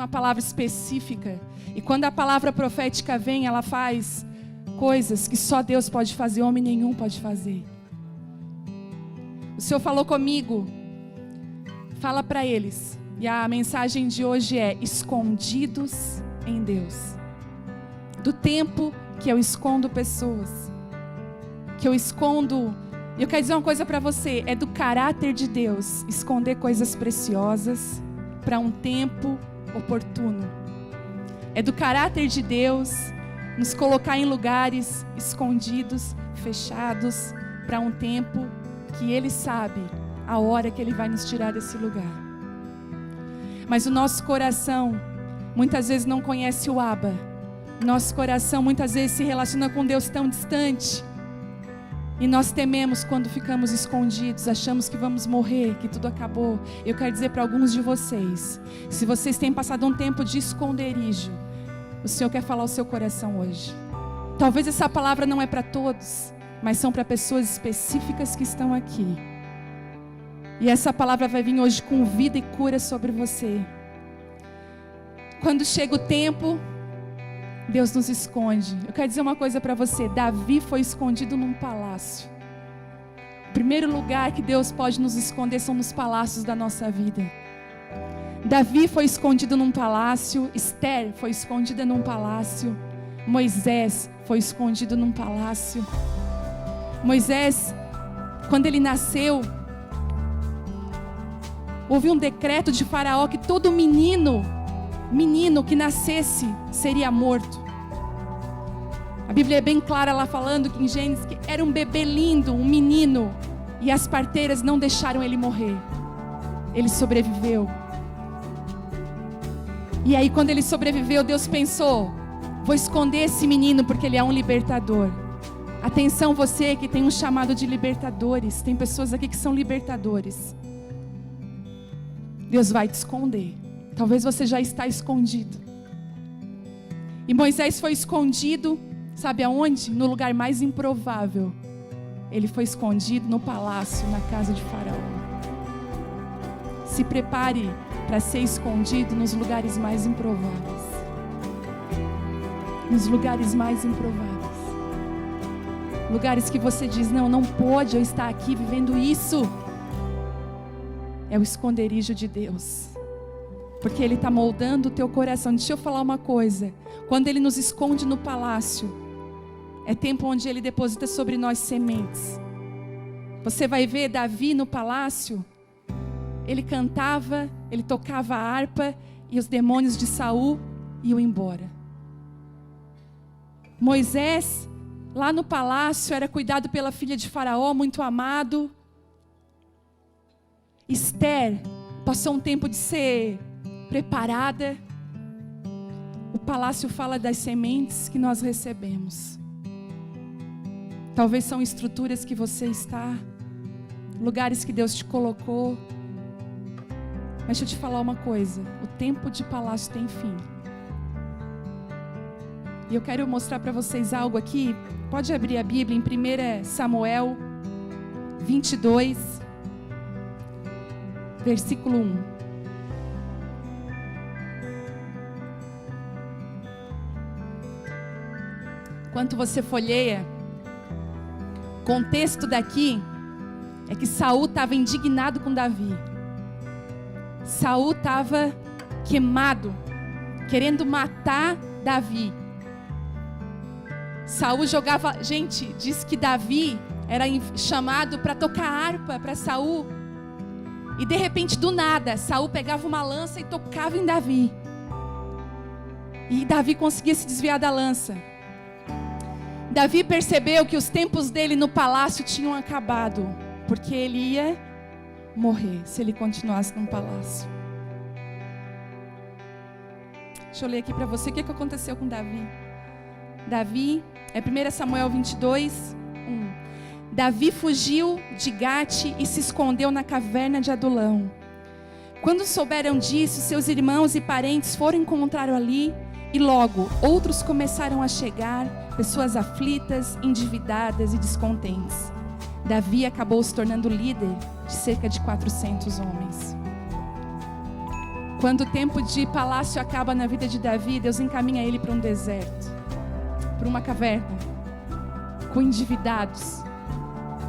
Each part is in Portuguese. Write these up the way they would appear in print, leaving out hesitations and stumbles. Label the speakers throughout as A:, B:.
A: uma palavra específica. E quando a palavra profética vem, ela faz coisas que só Deus pode fazer, homem nenhum pode fazer. O Senhor falou comigo, fala para eles. E a mensagem de hoje é: escondidos em Deus. Do tempo que eu escondo pessoas, que eu escondo. Eu quero dizer uma coisa para você: é do caráter de Deus esconder coisas preciosas para um tempo oportuno. É do caráter de Deus nos colocar em lugares escondidos, fechados, para um tempo que Ele sabe a hora que Ele vai nos tirar desse lugar. Mas o nosso coração muitas vezes não conhece o Abba. Nosso coração muitas vezes se relaciona com Deus tão distante. E nós tememos quando ficamos escondidos, achamos que vamos morrer, que tudo acabou. Eu quero dizer para alguns de vocês, se vocês têm passado um tempo de esconderijo, o Senhor quer falar ao seu coração hoje. Talvez essa palavra não é para todos, mas são para pessoas específicas que estão aqui. E essa palavra vai vir hoje com vida e cura sobre você. Quando chega o tempo, Deus nos esconde. Eu quero dizer uma coisa para você: Davi foi escondido num palácio. O primeiro lugar que Deus pode nos esconder são nos palácios da nossa vida. Davi foi escondido num palácio, Esther foi escondida num palácio, Moisés foi escondido num palácio. Moisés, quando ele nasceu, houve um decreto de Faraó que todo menino que nascesse seria morto. A Bíblia é bem clara lá falando que em Gênesis que era um bebê lindo, um menino, e as parteiras não deixaram ele morrer. Ele sobreviveu. E aí quando ele sobreviveu, Deus pensou: vou esconder esse menino porque ele é um libertador. Atenção, você que tem um chamado de libertadores, tem pessoas aqui que são libertadores. Deus vai te esconder. Talvez você já está escondido. E Moisés foi escondido, sabe aonde? No lugar mais improvável. Ele foi escondido no palácio, na casa de Faraó. Se prepare para ser escondido nos lugares mais improváveis. Nos lugares mais improváveis. Lugares que você diz: não pode eu estar aqui vivendo isso. É o esconderijo de Deus. Porque Ele está moldando o teu coração. Deixa eu falar uma coisa. Quando Ele nos esconde no palácio, é tempo onde Ele deposita sobre nós sementes. Você vai ver Davi no palácio. Ele cantava, ele tocava a harpa, e os demônios de Saul iam embora. Moisés, lá no palácio, era cuidado pela filha de Faraó, muito amado. Esther passou um tempo de ser preparada. O palácio fala das sementes que nós recebemos. Talvez são estruturas que você está, lugares que Deus te colocou. Mas deixa eu te falar uma coisa: o tempo de palácio tem fim. E eu quero mostrar para vocês algo aqui. Pode abrir a Bíblia em 1 Samuel 22, versículo 1. Enquanto você folheia, o contexto daqui é que Saul estava indignado com Davi. Saul estava queimado, querendo matar Davi. Saul jogava... Gente, diz que Davi era chamado para tocar harpa para Saul. E de repente, do nada, Saul pegava uma lança e tocava em Davi. E Davi conseguia se desviar da lança. Davi percebeu que os tempos dele no palácio tinham acabado, porque ele ia morrer se ele continuasse no palácio. Deixa eu ler aqui para você o que aconteceu com Davi. Davi, é 1 Samuel 22, 1. Davi fugiu de Gate e se escondeu na caverna de Adulão. Quando souberam disso, seus irmãos e parentes foram encontrá-lo ali, e logo outros começaram a chegar, pessoas aflitas, endividadas e descontentes. Davi acabou se tornando líder de cerca de 400 homens. Quando o tempo de palácio acaba na vida de Davi, Deus encaminha ele para um deserto, para uma caverna, com endividados,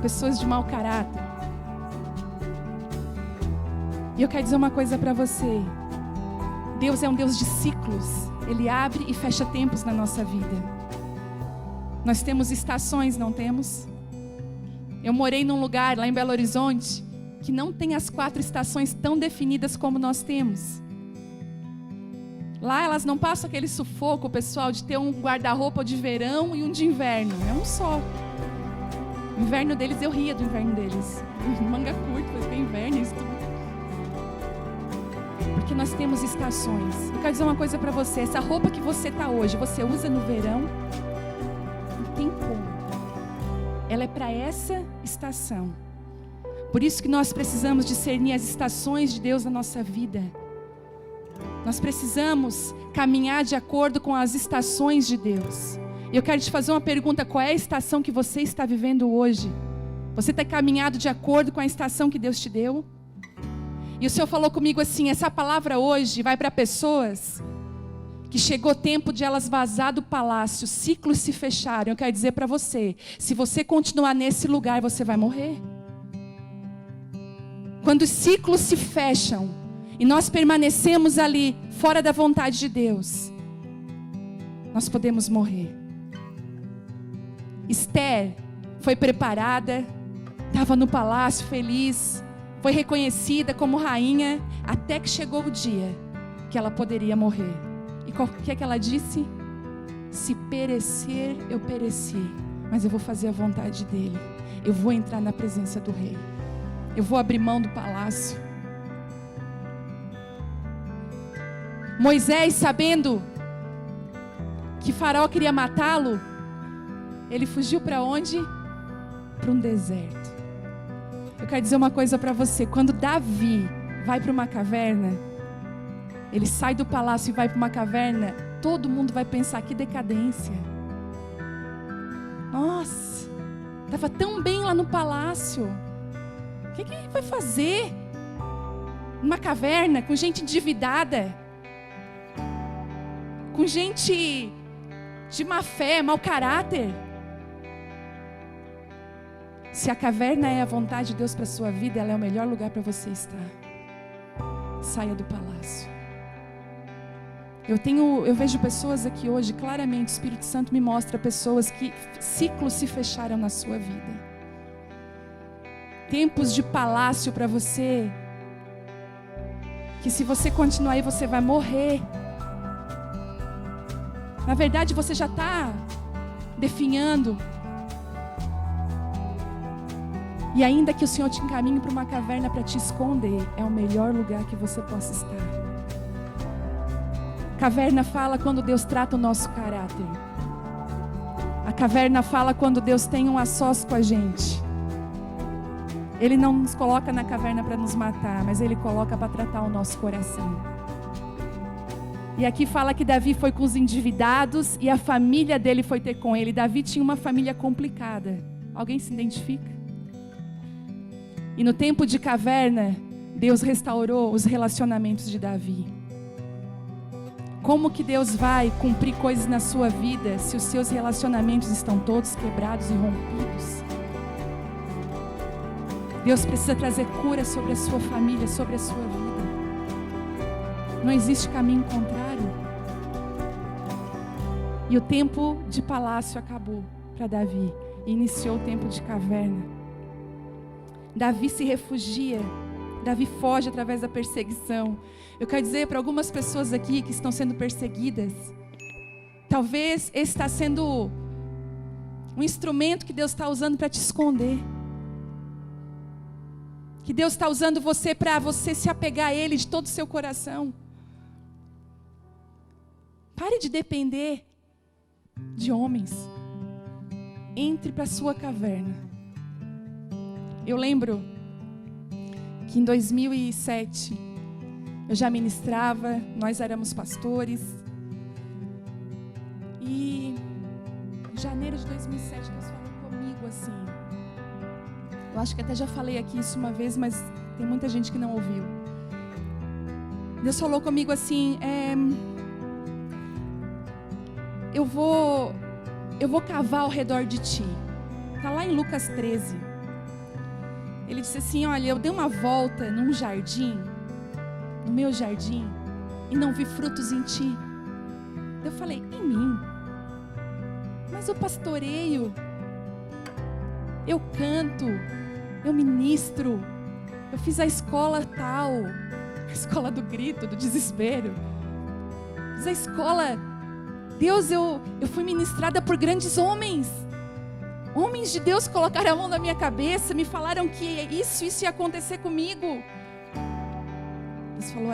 A: pessoas de mau caráter. E eu quero dizer uma coisa para você. Deus é um Deus de ciclos. Ele abre e fecha tempos na nossa vida. Nós temos estações, não temos? Eu morei num lugar lá em Belo Horizonte que não tem as 4 estações tão definidas como nós temos. Lá elas não passam aquele sufoco, pessoal, de ter um guarda-roupa de verão e um de inverno. É um só. O inverno deles, eu ria do inverno deles. Manga curta, mas tem inverno, isso tudo. Porque nós temos estações. Eu quero dizer uma coisa para você. Essa roupa que você está hoje, você usa no verão? Não tem como. Ela é para essa estação. Por isso que nós precisamos discernir as estações de Deus na nossa vida. Nós precisamos caminhar de acordo com as estações de Deus. E eu quero te fazer uma pergunta: qual é a estação que você está vivendo hoje? Você está caminhado de acordo com a estação que Deus te deu? E o Senhor falou comigo assim: essa palavra hoje vai para pessoas que chegou o tempo de elas vazar do palácio, ciclos se fecharam. Eu quero dizer para você, se você continuar nesse lugar, você vai morrer. Quando os ciclos se fecham e nós permanecemos ali, fora da vontade de Deus, nós podemos morrer. Esther foi preparada, estava no palácio feliz, foi reconhecida como rainha, até que chegou o dia que ela poderia morrer. E o que é que ela disse? Se perecer, eu pereci, mas eu vou fazer a vontade dele. Eu vou entrar na presença do rei. Eu vou abrir mão do palácio. Moisés, sabendo que Faraó queria matá-lo, ele fugiu para onde? Para um deserto. Eu quero dizer uma coisa para você. Quando Davi vai para uma caverna, ele sai do palácio e vai para uma caverna, todo mundo vai pensar: que decadência. Nossa, estava tão bem lá no palácio. O que ele vai fazer? Numa caverna com gente endividada, com gente de má fé, mau caráter. Se a caverna é a vontade de Deus para a sua vida, ela é o melhor lugar para você estar. Saia do palácio. Eu vejo pessoas aqui hoje, claramente, o Espírito Santo me mostra pessoas que ciclos se fecharam na sua vida. Tempos de palácio para você, que se você continuar aí, você vai morrer. Na verdade, você já está definhando. E ainda que o Senhor te encaminhe para uma caverna para te esconder, é o melhor lugar que você possa estar. Caverna fala quando Deus trata o nosso caráter. A caverna fala quando Deus tem um a sós com a gente. Ele não nos coloca na caverna para nos matar, mas Ele coloca para tratar o nosso coração. E aqui fala que Davi foi com os endividados e a família dele foi ter com ele. Davi tinha uma família complicada. Alguém se identifica? E no tempo de caverna, Deus restaurou os relacionamentos de Davi. Como que Deus vai cumprir coisas na sua vida se os seus relacionamentos estão todos quebrados e rompidos? Deus precisa trazer cura sobre a sua família, sobre a sua vida. Não existe caminho contrário. E o tempo de palácio acabou para Davi. E iniciou o tempo de caverna. Davi se refugia. Davi foge através da perseguição. Eu quero dizer para algumas pessoas aqui que estão sendo perseguidas, talvez esse está sendo um instrumento que Deus está usando para te esconder. Que Deus está usando você para você se apegar a Ele de todo o seu coração. Pare de depender de homens. Entre para a sua caverna. Eu lembro que em 2007 eu já ministrava, nós éramos pastores. E em janeiro de 2007 Deus falou comigo assim. Eu acho que até já falei aqui isso uma vez, mas tem muita gente que não ouviu. Deus falou comigo assim, eu vou cavar ao redor de ti. Está lá em Lucas 13. Ele disse assim, olha, eu dei uma volta num jardim, no meu jardim, e não vi frutos em ti. Eu falei, em mim? Mas eu pastoreio, eu canto, eu ministro, eu fiz a escola tal, a escola do grito, do desespero. Fiz a escola, Deus, eu fui ministrada por grandes homens. Homens de Deus colocaram a mão na minha cabeça, me falaram que isso ia acontecer comigo. Deus falou,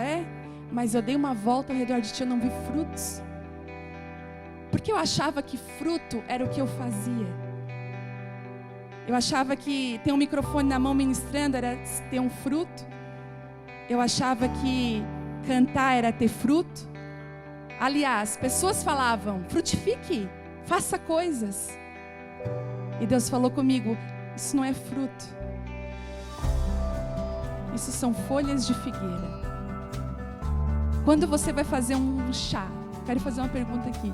A: mas eu dei uma volta ao redor de ti, eu não vi frutos. Porque eu achava que fruto era o que eu fazia. Eu achava que ter um microfone na mão ministrando era ter um fruto. Eu achava que cantar era ter fruto. Aliás, pessoas falavam, frutifique, faça coisas. E Deus falou comigo, isso não é fruto. Isso são folhas de figueira. Quando você vai fazer um chá, quero fazer uma pergunta aqui.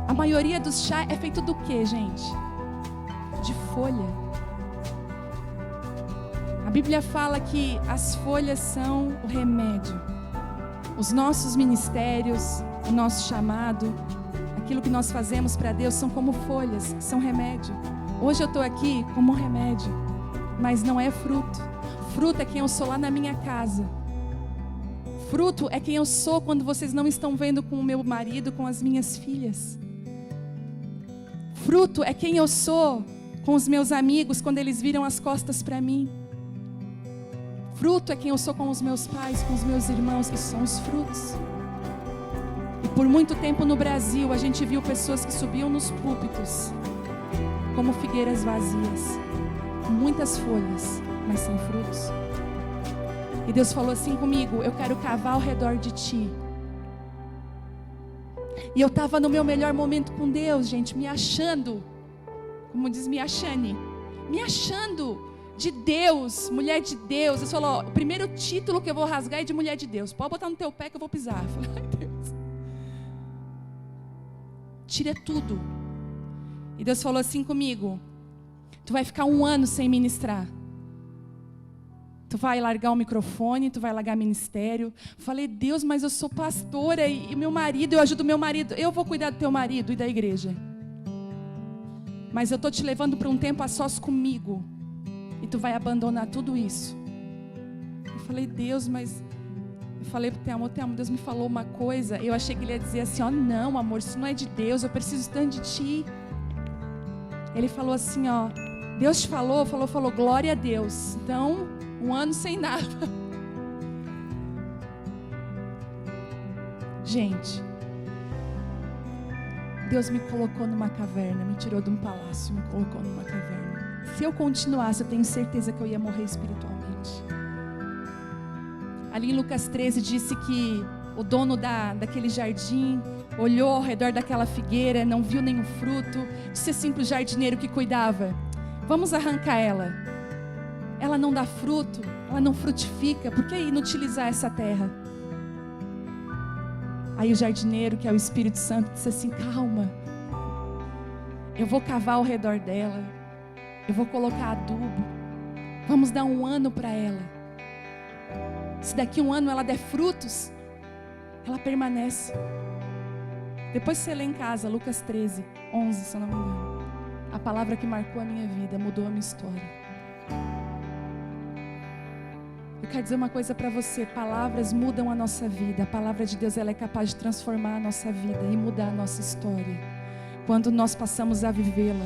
A: A maioria dos chá é feito do quê, gente? De folha. A Bíblia fala que as folhas são o remédio. Os nossos ministérios, o nosso chamado, aquilo que nós fazemos para Deus são como folhas, são remédio. Hoje eu estou aqui como remédio, mas não é fruto. Fruto é quem eu sou lá na minha casa. Fruto é quem eu sou quando vocês não estão vendo com o meu marido, com as minhas filhas. Fruto é quem eu sou com os meus amigos quando eles viram as costas para mim. Fruto é quem eu sou com os meus pais, com os meus irmãos, isso são os frutos. E por muito tempo no Brasil a gente viu pessoas que subiam nos púlpitos como figueiras vazias, com muitas folhas, mas sem frutos. E Deus falou assim comigo, eu quero cavar ao redor de ti. E eu estava no meu melhor momento com Deus, gente, me achando, como diz me achando de Deus, mulher de Deus. Deus falou, o primeiro título que eu vou rasgar é de mulher de Deus. Pode botar no teu pé que eu vou pisar. Eu falei, ai Deus, tira tudo. E Deus falou assim comigo, tu vai ficar 1 ano sem ministrar. Tu vai largar o microfone, tu vai largar ministério. Falei, Deus, mas eu sou pastora e meu marido, eu ajudo meu marido. Eu vou cuidar do teu marido e da igreja. Mas eu estou te levando para um tempo a sós comigo. E tu vai abandonar tudo isso. Eu falei, Deus, mas... Eu falei pro Telmo, Deus me falou uma coisa. Eu achei que ele ia dizer assim, não amor, isso não é de Deus, eu preciso tanto de ti. Ele falou assim, Deus te falou, glória a Deus. Então, 1 ano sem nada. Gente, Deus me colocou numa caverna, me tirou de um palácio, me colocou numa caverna. Se eu continuasse, eu tenho certeza que eu ia morrer espiritualmente. Ali em Lucas 13 disse que o dono daquele jardim olhou ao redor daquela figueira, não viu nenhum fruto, disse assim para o jardineiro que cuidava, vamos arrancar ela. Ela não dá fruto, ela não frutifica, por que inutilizar essa terra? Aí o jardineiro, que é o Espírito Santo, disse assim, calma, eu vou cavar ao redor dela, eu vou colocar adubo, vamos dar 1 ano para ela. Se daqui 1 ano ela der frutos, ela permanece. Depois você lê em casa, Lucas 13, 11, se eu não me engano. A palavra que marcou a minha vida, mudou a minha história. Eu quero dizer uma coisa para você, palavras mudam a nossa vida. A palavra de Deus, ela é capaz de transformar a nossa vida e mudar a nossa história, quando nós passamos a vivê-la.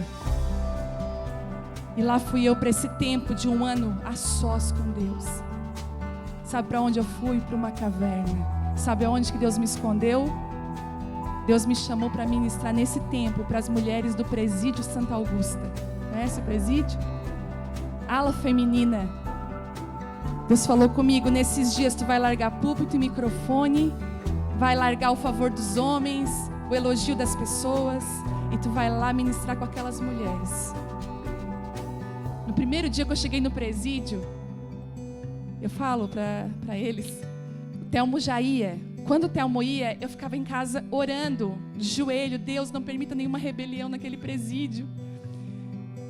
A: E lá fui eu para esse tempo de 1 ano a sós com Deus. Sabe para onde eu fui? Para uma caverna. Sabe aonde que Deus me escondeu? Deus me chamou para ministrar nesse tempo para as mulheres do presídio Santa Augusta. Conhece o presídio? Ala feminina. Deus falou comigo, nesses dias tu vai largar púlpito e microfone, vai largar o favor dos homens, o elogio das pessoas, e tu vai lá ministrar com aquelas mulheres. No primeiro dia que eu cheguei no presídio, eu falo para eles, Telmo já ia. Quando o Telmo ia, eu ficava em casa orando, de joelho. Deus, não permita nenhuma rebelião naquele presídio.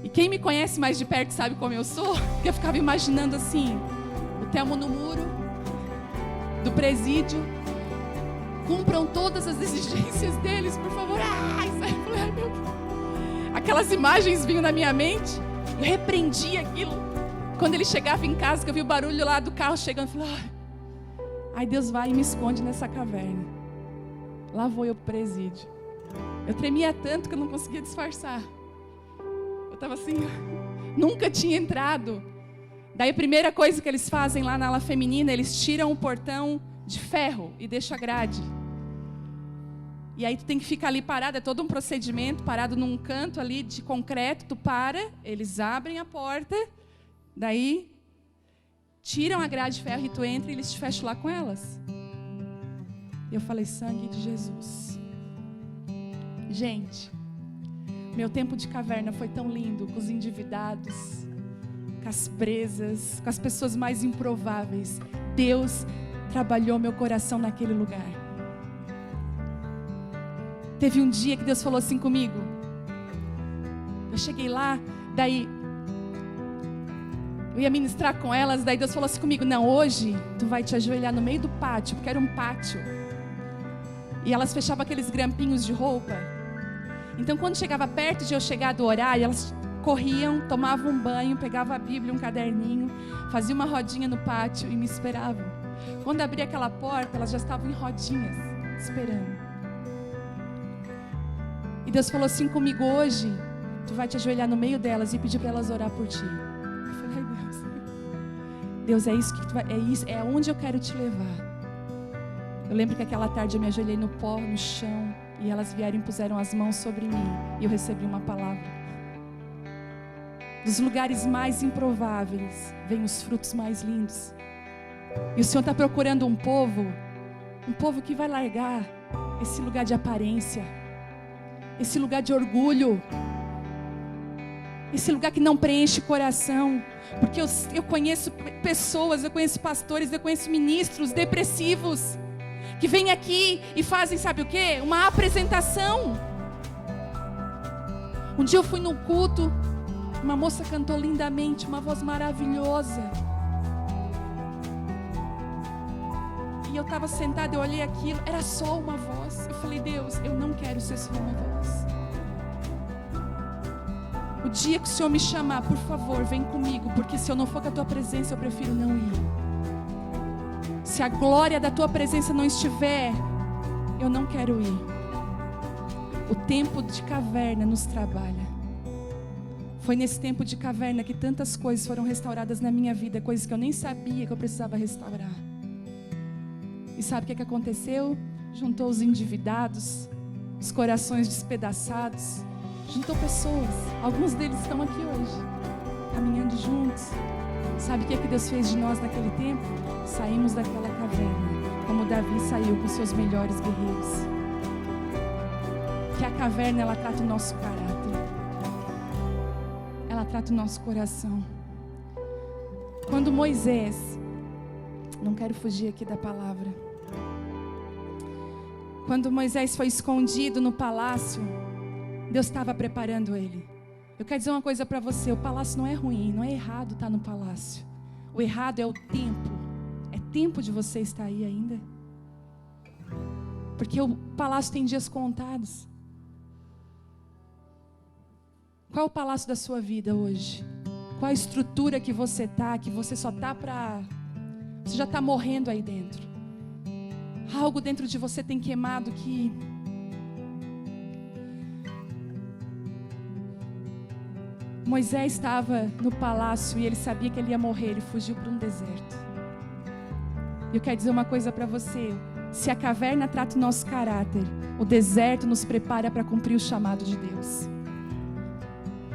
A: E quem me conhece mais de perto sabe como eu sou. Eu ficava imaginando assim, o Telmo no muro do presídio. Cumpram todas as exigências deles, por favor. Ai, meu Deus. Aquelas imagens vinham na minha mente. Eu repreendi aquilo. Quando ele chegava em casa, que eu vi o barulho lá do carro chegando, eu falei, ai, Deus vai e me esconde nessa caverna. Lá vou eu pro presídio. Eu tremia tanto que eu não conseguia disfarçar. Eu estava assim, nunca tinha entrado. Daí a primeira coisa que eles fazem lá na ala feminina, eles tiram o portão de ferro e deixam a grade. E aí tu tem que ficar ali parado, é todo um procedimento, parado num canto ali de concreto, tu para, eles abrem a porta, daí tiram a grade de ferro e tu entra e eles te fecham lá com elas. E eu falei, sangue de Jesus. Gente, meu tempo de caverna foi tão lindo, com os endividados, com as presas, com as pessoas mais improváveis. Deus trabalhou meu coração naquele lugar. Teve um dia que Deus falou assim comigo. Eu cheguei lá, daí eu ia ministrar com elas, daí Deus falou assim comigo, não, hoje tu vai te ajoelhar no meio do pátio, porque era um pátio. E elas fechavam aqueles grampinhos de roupa. Então quando chegava perto de eu chegar do horário, elas corriam, tomavam um banho, pegavam a Bíblia, um caderninho, faziam uma rodinha no pátio e me esperavam. Quando abria aquela porta, elas já estavam em rodinhas, esperando. E Deus falou assim comigo, hoje tu vai te ajoelhar no meio delas e pedir para elas orar por ti. Eu falei, ai Deus, é isso que tu vai, é onde eu quero te levar. Eu lembro que aquela tarde eu me ajoelhei no pó, no chão, e elas vieram e puseram as mãos sobre mim, e eu recebi uma palavra. Dos lugares mais improváveis, vêm os frutos mais lindos. E o Senhor está procurando um povo que vai largar esse lugar de aparência, esse lugar de orgulho, esse lugar que não preenche o coração. Porque eu conheço pessoas, eu conheço pastores, eu conheço ministros depressivos, que vêm aqui e fazem, sabe o quê? Uma apresentação. Um dia eu fui num culto, uma moça cantou lindamente, uma voz maravilhosa. E eu estava sentada, eu olhei aquilo, era só uma voz. Eu falei, Deus, eu não quero ser só uma voz. O dia que o Senhor me chamar, por favor, vem comigo, porque se eu não for com a tua presença, eu prefiro não ir. Se a glória da tua presença não estiver, eu não quero ir. O tempo de caverna nos trabalha. Foi nesse tempo de caverna que tantas coisas foram restauradas na minha vida, coisas que eu nem sabia que eu precisava restaurar. E sabe o que aconteceu? Juntou os endividados, os corações despedaçados, juntou pessoas. Alguns deles estão aqui hoje, caminhando juntos. Sabe o que Deus fez de nós naquele tempo? Saímos daquela caverna, como Davi saiu com seus melhores guerreiros. Que a caverna, ela trata o nosso caráter, ela trata o nosso coração. Quando Moisés, não quero fugir aqui da palavra, quando Moisés foi escondido no palácio, Deus estava preparando ele. Eu quero dizer uma coisa para você, o palácio não é ruim, não é errado estar no palácio. O errado é o tempo. É tempo de você estar aí ainda. Porque o palácio tem dias contados. Qual é o palácio da sua vida hoje? Qual a estrutura que você está, que você só está para... Você já está morrendo aí dentro. Algo dentro de você tem queimado que... Moisés estava no palácio e ele sabia que ele ia morrer, ele fugiu para um deserto. E eu quero dizer uma coisa para você, se a caverna trata o nosso caráter, o deserto nos prepara para cumprir o chamado de Deus.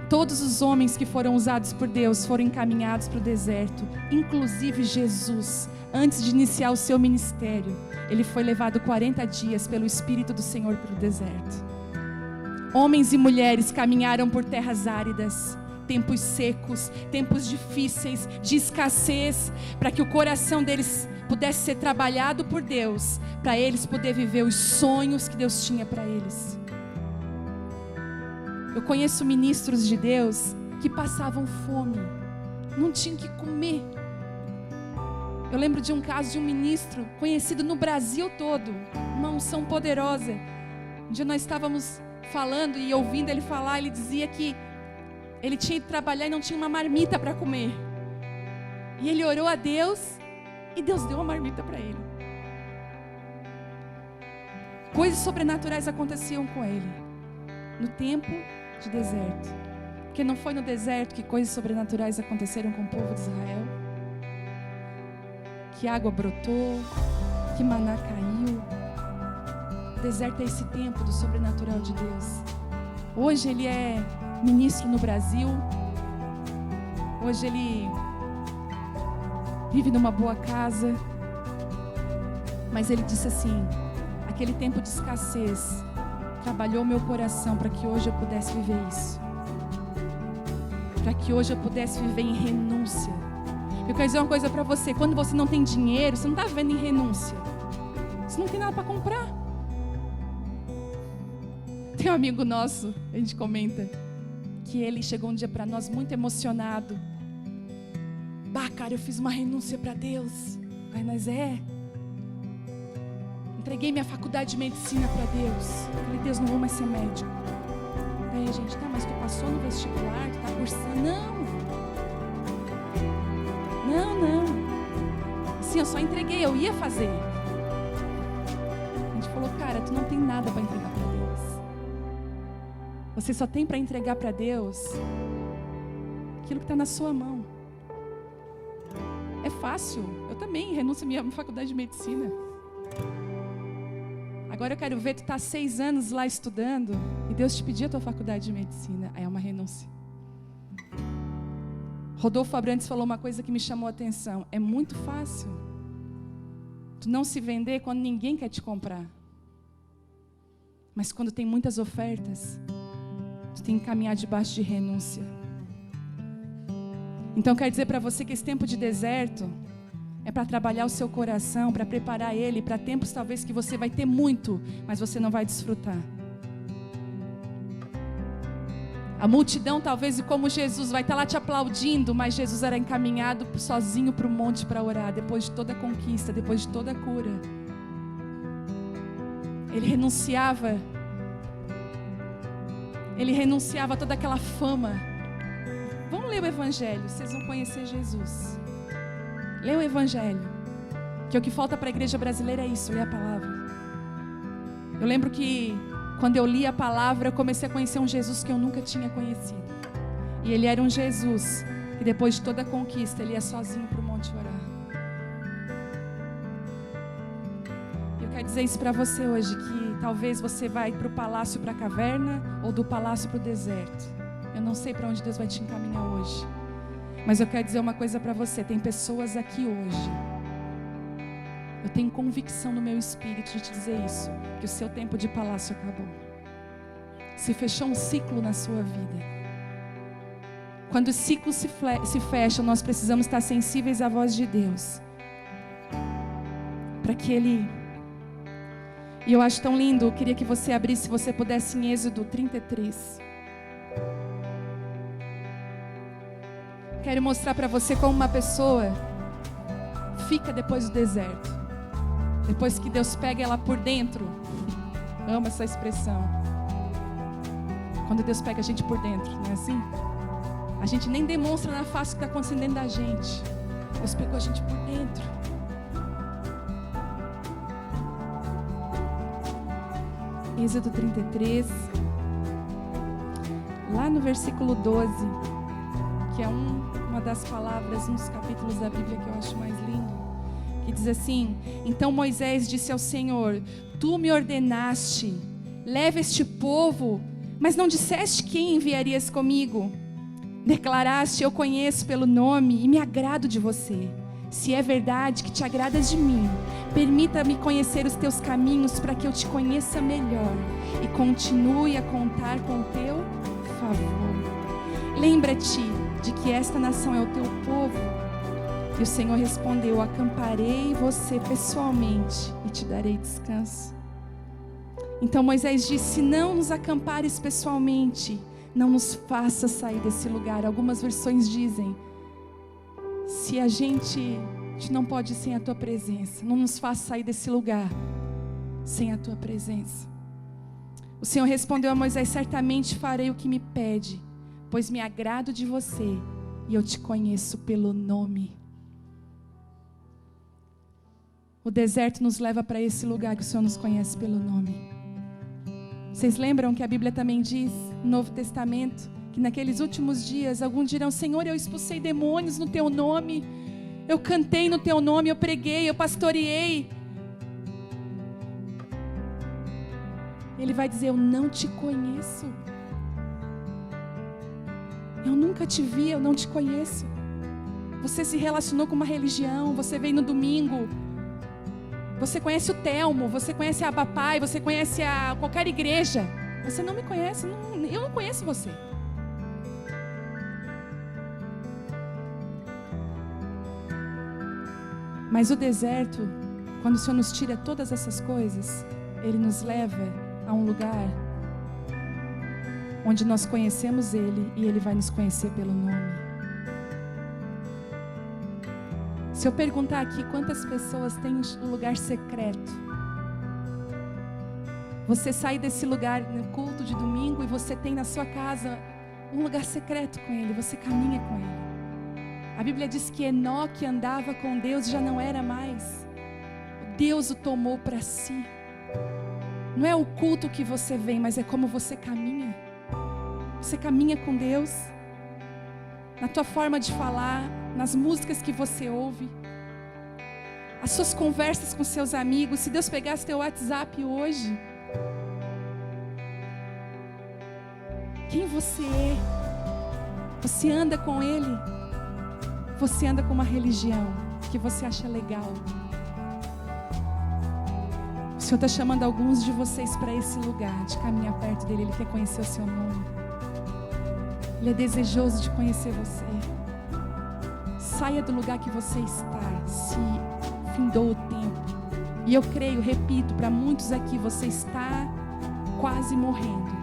A: Todos os homens que foram usados por Deus foram encaminhados para o deserto, inclusive Jesus, antes de iniciar o seu ministério, ele foi levado 40 dias pelo Espírito do Senhor para o deserto. Homens e mulheres caminharam por terras áridas, tempos secos, tempos difíceis, de escassez, para que o coração deles pudesse ser trabalhado por Deus, para eles poderem viver os sonhos que Deus tinha para eles. Eu conheço ministros de Deus que passavam fome, não tinham o que comer. Eu lembro de um caso de um ministro conhecido no Brasil todo, uma unção poderosa. Um dia nós estávamos falando e ouvindo ele falar, ele dizia que ele tinha ido trabalhar e não tinha uma marmita para comer. E ele orou a Deus e Deus deu uma marmita para ele. Coisas sobrenaturais aconteciam com ele no tempo de deserto. Porque não foi no deserto que coisas sobrenaturais aconteceram com o povo de Israel? Que água brotou, que maná caiu. O deserto é esse tempo do sobrenatural de Deus. Hoje ele é ministro no Brasil. Hoje ele vive numa boa casa. Mas ele disse assim: aquele tempo de escassez trabalhou meu coração para que hoje eu pudesse viver isso. Para que hoje eu pudesse viver em renúncia. Eu quero dizer uma coisa para você: quando você não tem dinheiro, você não está vivendo em renúncia. Você não tem nada para comprar. Tem um amigo nosso, a gente comenta, que ele chegou um dia para nós muito emocionado. Bah, cara, eu fiz uma renúncia para Deus. Aí nós entreguei minha faculdade de medicina para Deus. Eu falei: Deus, não vou mais ser médico. Aí a gente: tá, mas tu passou no vestibular, tu tá cursando? Não. Assim, eu só entreguei, eu ia fazer. A gente falou: cara, tu não tem nada para entregar para Deus. Você só tem para entregar para Deus aquilo que está na sua mão. É fácil. Eu também renuncio à minha faculdade de medicina. Agora eu quero ver tu tá 6 anos lá estudando e Deus te pedir a tua faculdade de medicina. Aí é uma renúncia. Rodolfo Abrantes falou uma coisa que me chamou a atenção. É muito fácil tu não se vender quando ninguém quer te comprar. Mas quando tem muitas ofertas, tu tem que caminhar debaixo de renúncia. Então eu quero dizer para você que esse tempo de deserto é para trabalhar o seu coração, para preparar ele para tempos talvez que você vai ter muito, mas você não vai desfrutar. A multidão talvez, e como Jesus vai estar lá te aplaudindo, mas Jesus era encaminhado sozinho para o monte para orar, depois de toda a conquista, depois de toda a cura. Ele renunciava a toda aquela fama. Vamos ler o Evangelho, vocês vão conhecer Jesus. Lê o Evangelho, que o que falta para a igreja brasileira é isso, ler a palavra. Eu lembro que quando eu li a palavra, eu comecei a conhecer um Jesus que eu nunca tinha conhecido. E ele era um Jesus que depois de toda a conquista, ele ia sozinho para o monte orar. Eu quero dizer isso para você hoje, que talvez você vai para o palácio, para a caverna, ou do palácio para o deserto. Eu não sei para onde Deus vai te encaminhar hoje. Mas eu quero dizer uma coisa para você: tem pessoas aqui hoje, eu tenho convicção no meu espírito de te dizer isso, que o seu tempo de palácio acabou. Se fechou um ciclo na sua vida. Quando os ciclos se fecham, nós precisamos estar sensíveis à voz de Deus, para que Ele... E eu acho tão lindo, eu queria que você abrisse, se você pudesse, em Êxodo 33. Quero mostrar para você como uma pessoa fica depois do deserto. Depois que Deus pega ela por dentro. Amo essa expressão. Quando Deus pega a gente por dentro, não é assim? A gente nem demonstra na face o que está acontecendo dentro da gente. Deus pegou a gente por dentro. Êxodo 33. Lá no versículo 12. Que é uma das palavras, um dos capítulos da Bíblia que eu acho mais lindo, que diz assim: então Moisés disse ao Senhor: tu me ordenaste, leva este povo, mas não disseste quem enviarias comigo. Declaraste: eu conheço pelo nome e me agrado de você. Se é verdade que te agradas de mim, permita-me conhecer os teus caminhos para que eu te conheça melhor e continue a contar com o teu favor. Lembra-te de que esta nação é o teu povo. E o Senhor respondeu: acamparei você pessoalmente e te darei descanso. Então Moisés disse: se não nos acampares pessoalmente, não nos faça sair desse lugar. Algumas versões dizem: se a gente não pode ir sem a tua presença, não nos faça sair desse lugar sem a tua presença. O Senhor respondeu a Moisés: certamente farei o que me pede, pois me agrado de você e eu te conheço pelo nome. O deserto nos leva para esse lugar que o Senhor nos conhece pelo nome. Vocês lembram que a Bíblia também diz, no Novo Testamento, que naqueles últimos dias, alguns dirão: Senhor, eu expulsei demônios no teu nome, eu cantei no teu nome, eu preguei, eu pastoreei. Ele vai dizer: eu não te conheço. Eu nunca te vi, eu não te conheço. Você se relacionou com uma religião, você veio no domingo, você conhece o Telmo, você conhece a Abapai, você conhece qualquer igreja. Você não me conhece, eu não conheço você. Mas o deserto, quando o Senhor nos tira todas essas coisas, Ele nos leva a um lugar onde nós conhecemos Ele e Ele vai nos conhecer pelo nome. Se eu perguntar aqui quantas pessoas têm um lugar secreto, você sai desse lugar no culto de domingo e você tem na sua casa um lugar secreto com Ele, você caminha com Ele. A Bíblia diz que Enoque andava com Deus e já não era mais. Deus o tomou para si. Não é o culto que você vem, mas é como você caminha. Você caminha com Deus, na tua forma de falar, nas músicas que você ouve, as suas conversas com seus amigos. Se Deus pegasse teu WhatsApp hoje, quem você é? Você anda com Ele? Você anda com uma religião que você acha legal? O Senhor está chamando alguns de vocês para esse lugar, de caminhar perto dEle. Ele quer conhecer o seu nome. Ele é desejoso de conhecer você. Saia do lugar que você está, se findou o tempo. E eu creio, repito, para muitos aqui, você está quase morrendo.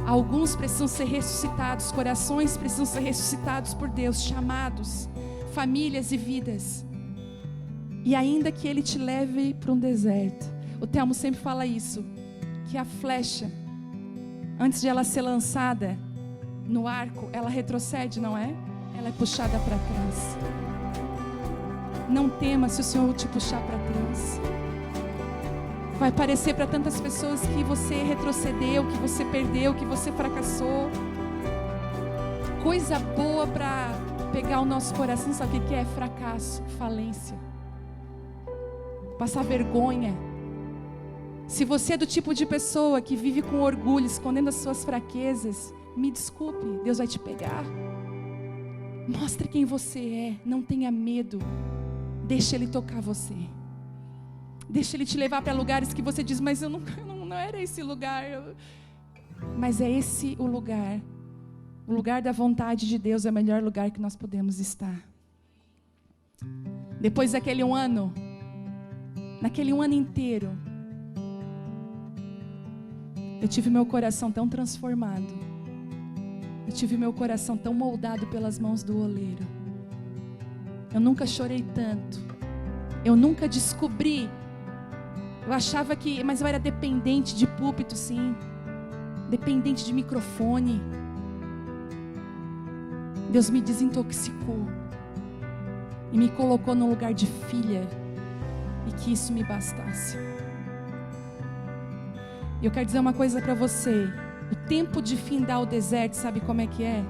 A: Alguns precisam ser ressuscitados, corações precisam ser ressuscitados por Deus, chamados, famílias e vidas. E ainda que Ele te leve para um deserto, o Telmo sempre fala isso, que a flecha, antes de ela ser lançada no arco, ela retrocede, não é? Ela é puxada para trás. Não tema se o Senhor te puxar para trás. Vai parecer para tantas pessoas que você retrocedeu, que você perdeu, que você fracassou. Coisa boa para pegar o nosso coração, sabe o que é? Fracasso, falência, passar vergonha. Se você é do tipo de pessoa que vive com orgulho, escondendo as suas fraquezas, me desculpe, Deus vai te pegar. Mostre quem você é, não tenha medo. Deixa Ele tocar você. Deixa Ele te levar para lugares que você diz: mas eu não era esse lugar. Mas é esse o lugar. O lugar da vontade de Deus é o melhor lugar que nós podemos estar. Depois daquele ano, naquele um ano inteiro, eu tive meu coração tão transformado. Eu tive meu coração tão moldado pelas mãos do oleiro. Eu nunca chorei tanto. Eu nunca descobri. Eu achava que, mas eu era dependente de púlpito, sim. Dependente de microfone. Deus me desintoxicou. E me colocou num lugar de filha. E que isso me bastasse. E eu quero dizer uma coisa para você. O tempo de findar o deserto, sabe como é que é?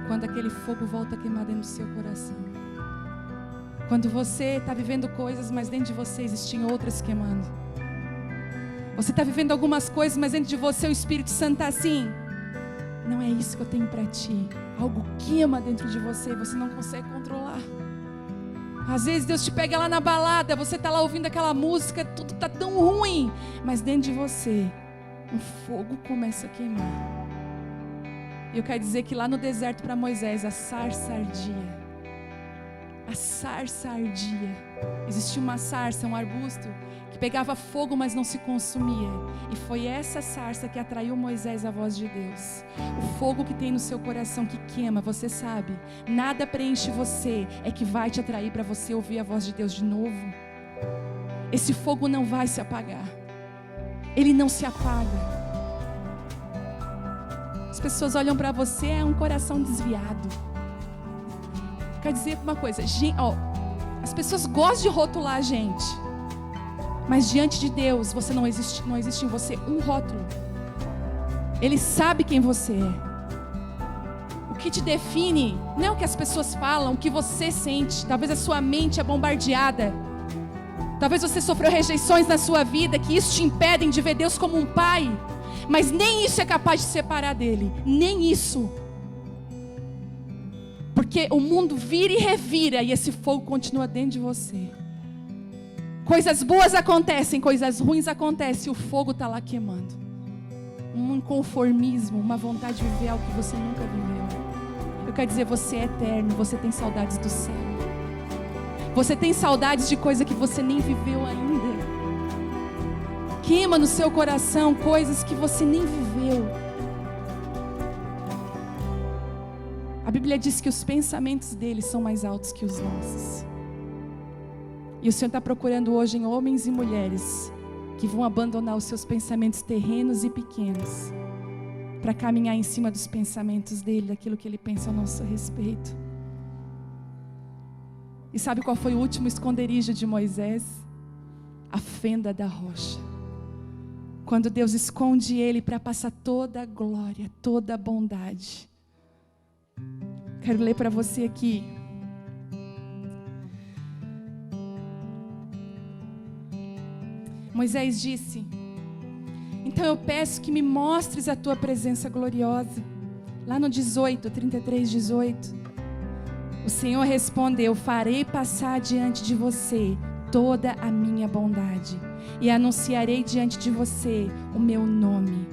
A: Quando aquele fogo volta a queimar dentro do seu coração. Quando você está vivendo coisas, mas dentro de você existem outras queimando. Você está vivendo algumas coisas, mas dentro de você o Espírito Santo está assim: não é isso que eu tenho para ti. Algo queima dentro de você e você não consegue controlar. Às vezes Deus te pega lá na balada, você está lá ouvindo aquela música, tudo está tão ruim, mas dentro de você um fogo começa a queimar. E eu quero dizer que lá no deserto para Moisés, a sarça ardia. A sarça ardia. Existia uma sarça, um arbusto, que pegava fogo, mas não se consumia. E foi essa sarça que atraiu Moisés à voz de Deus. O fogo que tem no seu coração que queima, você sabe. Nada preenche você, é que vai te atrair para você ouvir a voz de Deus de novo. Esse fogo não vai se apagar. Ele não se apaga. As pessoas olham para você, é um coração desviado. Quer dizer uma coisa, as pessoas gostam de rotular a gente, mas diante de Deus, não existe em você um rótulo. Ele sabe quem você é. O que te define não é o que as pessoas falam, o que você sente. Talvez a sua mente é bombardeada. Talvez você sofreu rejeições na sua vida, que isso te impedem de ver Deus como um pai. Mas nem isso é capaz de separar dele. Nem isso. Porque o mundo vira e revira e esse fogo continua dentro de você. Coisas boas acontecem, coisas ruins acontecem e o fogo está lá queimando. Um inconformismo, uma vontade de viver algo que você nunca viveu. Eu quero dizer, você é eterno, você tem saudades do céu. Você tem saudades de coisa que você nem viveu ainda. Queima no seu coração coisas que você nem viveu. A Bíblia diz que os pensamentos deles são mais altos que os nossos. E o Senhor está procurando hoje em homens e mulheres que vão abandonar os seus pensamentos terrenos e pequenos para caminhar em cima dos pensamentos dele, daquilo que ele pensa ao nosso respeito. E sabe qual foi o último esconderijo de Moisés? A fenda da rocha. Quando Deus esconde ele para passar toda a glória, toda a bondade. Quero ler para você aqui. Moisés disse: então eu peço que me mostres a tua presença gloriosa. Lá no 33, 18. O Senhor respondeu: farei passar diante de você toda a minha bondade e anunciarei diante de você o meu nome.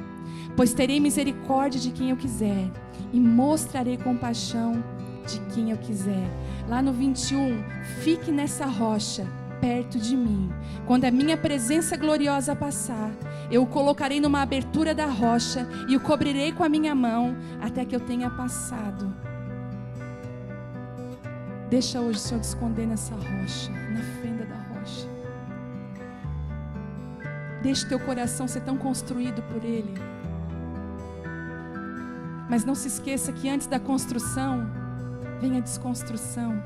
A: Pois terei misericórdia de quem eu quiser e mostrarei compaixão de quem eu quiser. Lá no 21, fique nessa rocha, perto de mim. Quando a minha presença gloriosa passar, eu o colocarei numa abertura da rocha e o cobrirei com a minha mão até que eu tenha passado. Deixa hoje o Senhor te esconder nessa rocha, na fenda da rocha. Deixa teu coração ser tão construído por Ele. Mas não se esqueça que antes da construção vem a desconstrução.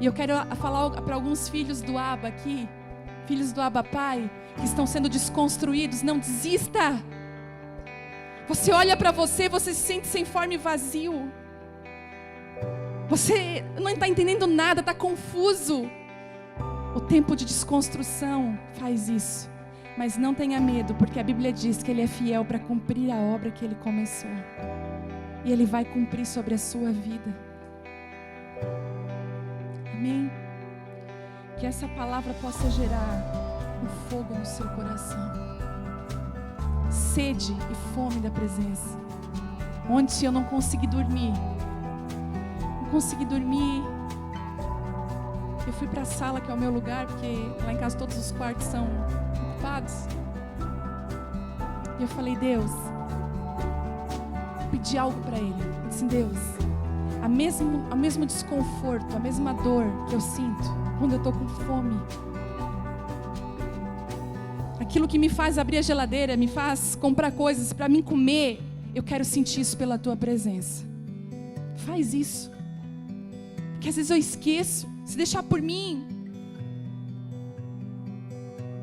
A: E eu quero falar para alguns filhos do Abba aqui, filhos do Abba Pai, que estão sendo desconstruídos. Não desista. Você olha para você, você se sente sem forma e vazio. Você não está entendendo nada, está confuso. O tempo de desconstrução faz isso. Mas não tenha medo, porque a Bíblia diz que Ele é fiel para cumprir a obra que Ele começou. E Ele vai cumprir sobre a sua vida. Amém? Que essa palavra possa gerar um fogo no seu coração. Sede e fome da presença. Ontem eu não consegui dormir. Eu fui para a sala, que é o meu lugar, porque lá em casa todos os quartos são ocupados. E eu falei: Deus, pedi algo para Ele. Eu disse: Deus, o mesmo desconforto, a mesma dor que eu sinto quando eu estou com fome, aquilo que me faz abrir a geladeira, me faz comprar coisas para mim comer, eu quero sentir isso pela Tua presença. Faz isso, porque às vezes eu esqueço. Se deixar por mim.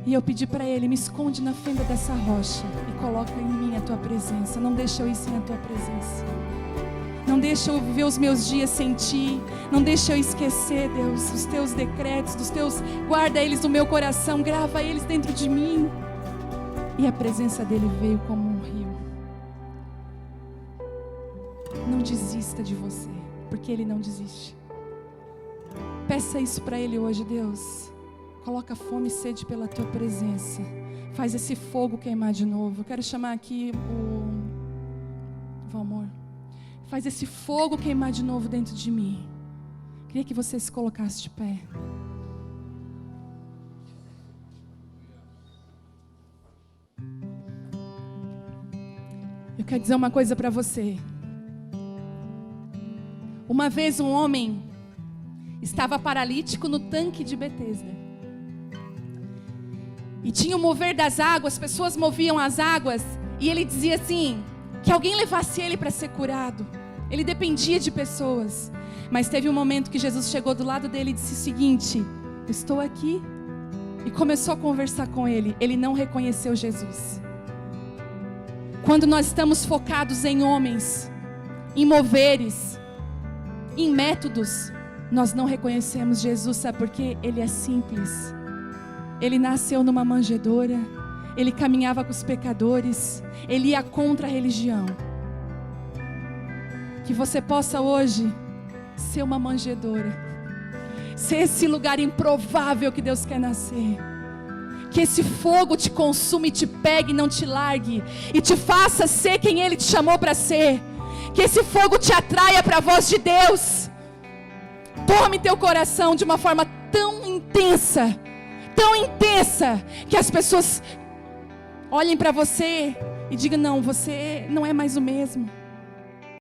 A: E eu pedi para Ele: me esconde na fenda dessa rocha e coloca em mim a Tua presença. Não deixa eu ir sem a Tua presença. Não deixa eu viver os meus dias sem Ti. Não deixa eu esquecer, Deus, os Teus decretos, guarda eles no meu coração, grava eles dentro de mim. E a presença dEle veio como um rio. Não desista de você, porque Ele não desiste. Peça isso para Ele hoje, Deus. Coloca fome e sede pela Tua presença. Faz esse fogo queimar de novo. Eu quero chamar aqui o Valmor. Faz esse fogo queimar de novo dentro de mim. Queria que você se colocasse de pé. Eu quero dizer uma coisa para você. Uma vez um homem estava paralítico no tanque de Betesda. E tinha o mover das águas, pessoas moviam as águas. E ele dizia assim, que alguém levasse ele para ser curado. Ele dependia de pessoas. Mas teve um momento que Jesus chegou do lado dele e disse o seguinte: estou aqui. E começou a conversar com ele. Ele não reconheceu Jesus. Quando nós estamos focados em homens, em moveres, em métodos, nós não reconhecemos Jesus. Sabe por quê? Ele é simples. Ele nasceu numa manjedoura. Ele caminhava com os pecadores. Ele ia contra a religião. Que você possa hoje ser uma manjedoura, ser esse lugar improvável que Deus quer nascer. Que esse fogo te consuma e te pegue e não te largue, e te faça ser quem Ele te chamou para ser. Que esse fogo te atraia para a voz de Deus. Tome teu coração de uma forma tão intensa, que as pessoas olhem para você e digam: não, você não é mais o mesmo.